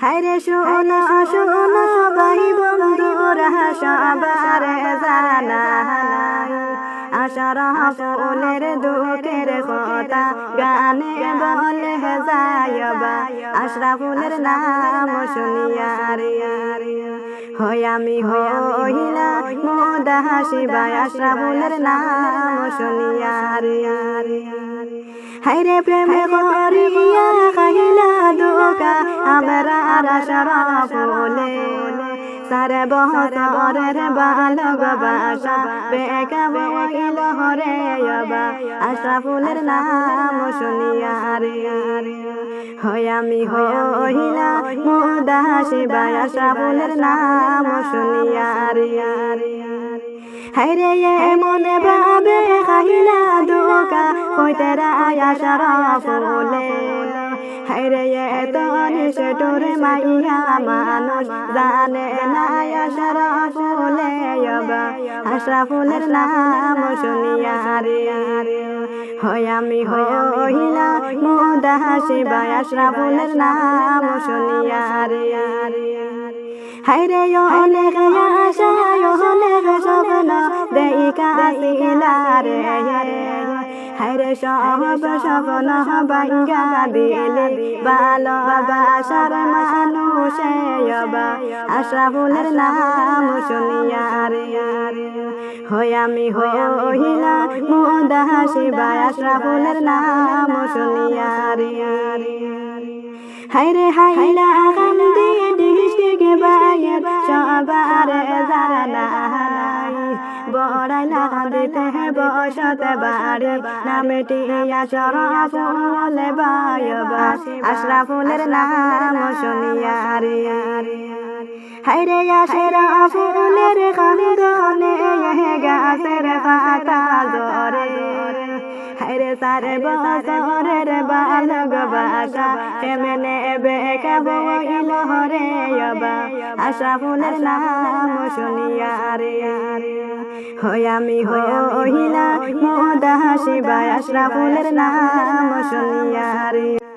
হায়রে শোনো শোনো ভাই বন্ধুরা সবার জানাই আশার ফুলের দুঃখের কথা গানে বলে যায়বা আশরাফুলের নাম শুনিয়া রে হয় আমি হইলা মুদাসিবা আশরাফুলের নাম শুনিয়া রে হায়রে প্রেম করিয়া খাইলা দুকা আমরা আশরাফুলে সারে বহরের ভালোবাসা বেকা বইল হরে বা আশরাফুলের নাম শুনিয়া রে হয় আমি হইলা মুদাসিবা আশরাফুলের নাম শুনিয়া রে হায়রে মনে ভাবে খাইলা দুকা হইতে রায়া আশরাফুলে হায়রে তনি সেটোরে মাইয়া মানুষ জানে না আশরাফুলে বা আশরাফুলের নাম শুনিয়া রে হয় আমি হইলা মুদাসিবা আশরাফুলের নাম শুনিয়া রে হায়রে অনেক আশা অনেক স্বপ্ন দেইকা আসিলা রে হায়রে সব স্বপ্ন ভাঙ্গা দিলে ভালোবাসার মানুষে বা আশরাফুলের নাম শুনিয়া রে হয় আমি হইলা মুদাসিবা আশরাফুলের নাম শুনিয়া রে হায়রে হাইলা কান্দি ডিস্ট্রিক্ট বাইর সবার জানাই বড়াইলা কান্দিতে বসতে বাড়ি নামেটি আশরাফুলে বায়বা আশরাফুলের নাম শুনিয়া রে হায়রে আশরাফুলের কান্দনে গাছের পাতা ধরে হায়রে সারে বছরের ভালোবাসা কেমনে বেকা বইল হরে বা আশরাফুলের নাম শুনিয়া রে হয় আমি হইলা মুদাসিবা আশরাফুলের নাম শুনিয়া রে।